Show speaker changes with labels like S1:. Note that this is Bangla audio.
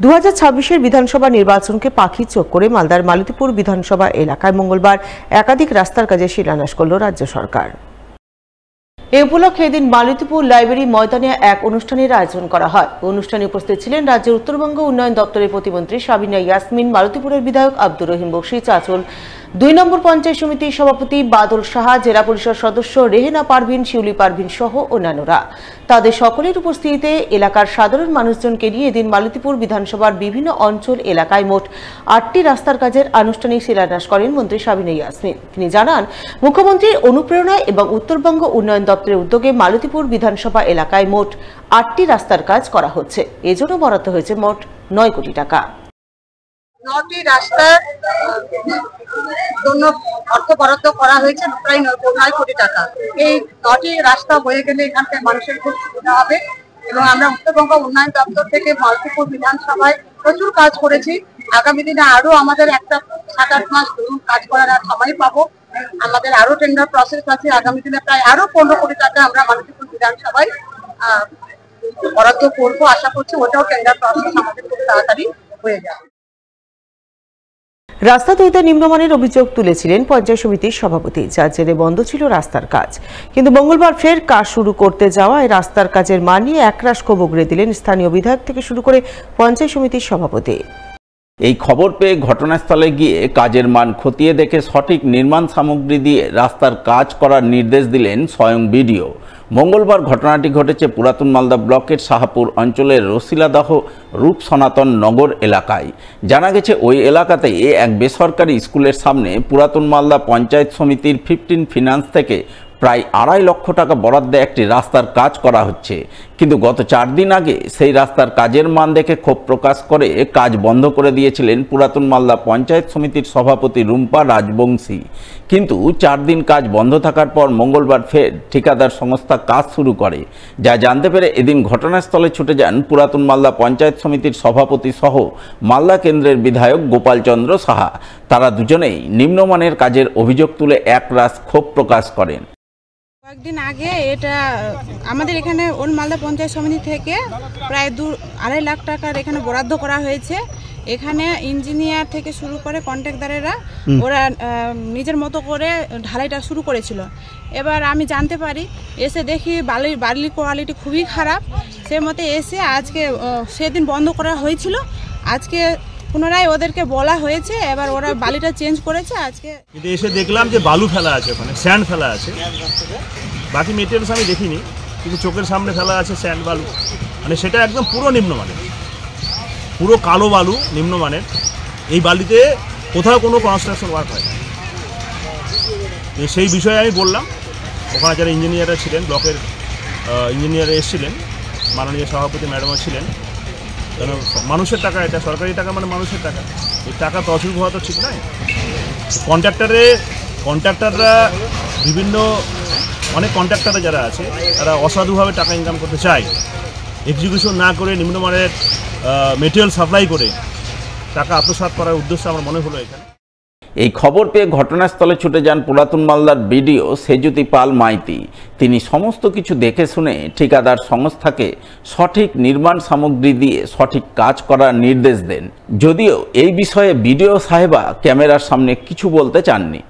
S1: 2026-এর বিধানসভা নির্বাচনকে পাখির চোখ করে মালদার মালতীপুর বিধানসভা এলাকায় মঙ্গলবার একাধিক রাস্তার কাজে শিলান্যাস করল রাজ্য সরকার। এ উপলক্ষে এদিন মালতীপুর লাইব্রেরি ময়দানে এক অনুষ্ঠানের আয়োজন করা হয়। অনুষ্ঠানে উপস্থিত ছিলেন রাজ্যের উত্তরবঙ্গ উন্নয়ন দপ্তরের প্রতিমন্ত্রী সাবিনা ইয়াসমিন, মালতীপুরের বিধায়ক আব্দুর রহিম বক্সী চাচল, 2 নম্বর পঞ্চায়েত সমিতির সভাপতি বাদল সাহা, জেলা পরিষদ সদস্য রেহেনা পারভিন, শিউলি পারভিন সহ অন্যান্যরা। তাদের সকলের উপস্থিতিতে এলাকার সাধারণ মানুষজনকে নিয়ে এদিন মালতীপুর বিধানসভার বিভিন্ন অঞ্চল এলাকায় মোট 8টি রাস্তার কাজের আনুষ্ঠানিক শিলান্যাস করেন মন্ত্রী সাবিনা ইয়াসমিন। তিনি জানান, মুখ্যমন্ত্রীর অনুপ্রেরণায় এবং উত্তরবঙ্গ উন্নয়ন দপ্তরের উদ্যোগে মালতীপুর বিধানসভা এলাকায় মোট 8টি রাস্তার কাজ করা হচ্ছে। এজন্য বরাদ্দ হয়েছে মোট 9 কোটি টাকা।
S2: 9টি রাস্তার জন্য অর্থ বরাদ্দ করা হয়েছে প্রায় 9 কোটি টাকা। এই 9টি রাস্তা হয়ে গেলে এখানকার মানুষের খুব সুবিধা হবে এবং আমরা উত্তরবঙ্গ উন্নয়ন দপ্তর থেকে মালতীপুর বিধানসভায় প্রচুর কাজ করেছি। আগামী দিনে আরো আমাদের একটা 7-8 মাস ধরুন কাজ করার সময় পাবো। আমাদের আরো টেন্ডার প্রসেস আছে। আগামী দিনে প্রায় আরো 15 কোটি টাকা আমরা মালতীপুর বিধানসভায় বরাদ্দ করবো। আশা করছি ওটাও টেন্ডার প্রসেস আমাদের খুব তাড়াতাড়ি হয়ে যাবে।
S1: রাস্তা তৈরিতে নিম্নমানের অভিযোগ তুলেছিলেন পঞ্চায়েত সমিতির সভাপতি, যার জেরে বন্ধ ছিল রাস্তার কাজ। কিন্তু মঙ্গলবার ফের কাজ শুরু করতে যাওয়ায় রাস্তার কাজের মান নিয়ে একরাশ ক্ষোভ উগরে দিলেন স্থানীয় বিধায়ক থেকে শুরু করে পঞ্চায়েত সমিতির সভাপতি।
S3: এই খবর পেয়ে ঘটনাস্থলে গিয়ে কাজের মান খতিয়ে দেখে সঠিক নির্মাণ সামগ্রী দিয়ে রাস্তার কাজ করার নির্দেশ দিলেন স্বয়ং বিডিও। মঙ্গলবার ঘটনাটি ঘটেছে পুরাতন মালদা ব্লকের শাহপুর অঞ্চলের রসিলাদাহ রূপ সনাতন নগর এলাকায়। জানা গেছে, ওই এলাকাতে এক বেসরকারি স্কুলের সামনে পুরাতন মালদা পঞ্চায়েত সমিতির 15 ফিনান্স থেকে প্রায় 2.5 লক্ষ টাকা বরাদ্দে একটি রাস্তার কাজ করা হচ্ছে। কিন্তু গত 4 দিন আগে সেই রাস্তার কাজের মান দেখে ক্ষোভ প্রকাশ করে কাজ বন্ধ করে দিয়েছিলেন পুরাতন মালদা পঞ্চায়েত সমিতির সভাপতি রুম্পা রাজবংশী। কিন্তু 4 দিন কাজ বন্ধ থাকার পর মঙ্গলবার ফের ঠিকাদার সংস্থা কাজ শুরু করে। যা জানতে পেরে এদিন ঘটনাস্থলে ছুটে যান পুরাতন মালদা পঞ্চায়েত সমিতির সভাপতি সহ মালদা কেন্দ্রের বিধায়ক গোপাল চন্দ্র সাহা। তারা দুজনেই নিম্নমানের কাজের অভিযোগ তুলে একরাশ ক্ষোভ প্রকাশ করেন।
S4: কয়েকদিন আগে এটা আমাদের এখানে ওন মালদা পঞ্চায়েত সমিতি থেকে প্রায় 2.5 লাখ টাকার এখানে বরাদ্দ করা হয়েছে। এখানে ইঞ্জিনিয়ার থেকে শুরু করে কন্ট্রাক্টরেরা ওরা নিজের মতো করে ঢালাইটা শুরু করেছিল। এবার আমি জানতে পারি, এসে দেখি বালির কোয়ালিটি খুবই খারাপ। সে মতে এসে আজকে সেদিন বন্ধ করা হয়েছিল, আজকে পুনরায় ওদেরকে বলা হয়েছে, এবার ওরা বালিটা চেঞ্জ করেছে। আজকে
S5: এসে দেখলাম যে বালু ফেলা আছে, ওখানে স্যান্ড ফেলা আছে। বাকি মেটেরিয়ালস আমি দেখিনি, কিন্তু চোখের সামনে ফেলা আছে স্যান্ড বালু। মানে সেটা একদম পুরো নিম্নমানের, পুরো কালো বালু নিম্নমানের। এই বালিতে কোথাও কোনো কনস্ট্রাকশন ওয়ার্ক হয় না। সেই বিষয়ে আমি বললাম, ওখানে যারা ইঞ্জিনিয়াররা ছিলেন, ব্লকের ইঞ্জিনিয়ার এসেছিলেন, মাননীয় সভাপতি ম্যাডামও ছিলেন। কেন মানুষের টাকা, এটা সরকারি টাকা, মানে মানুষের টাকা। এই টাকা তছরূপ হওয়া তো ঠিক নয়। কন্ট্রাক্টররা বিভিন্ন অনেক কন্ট্রাক্টররা যারা আছে তারা অসাধুভাবে টাকা ইনকাম করতে চায়। এক্সিকিউশন না করে নিম্নমানের মেটেরিয়াল সাপ্লাই করে টাকা আত্মসাৎ করার উদ্দেশ্য আমার মনে হলো এখানে।
S3: এই খবর পেয়ে ঘটনাস্থলে ছুটে যান পুরাতন মালদার বিডিও সেজুতি পাল মাইতি। তিনি সমস্ত কিছু দেখে শুনে ঠিকাদার সংস্থাকে সঠিক নির্মাণ সামগ্রী দিয়ে সঠিক কাজ করার নির্দেশ দেন। যদিও এই বিষয়ে বিডিও সাহেবা ক্যামেরার সামনে কিছু বলতে চাননি।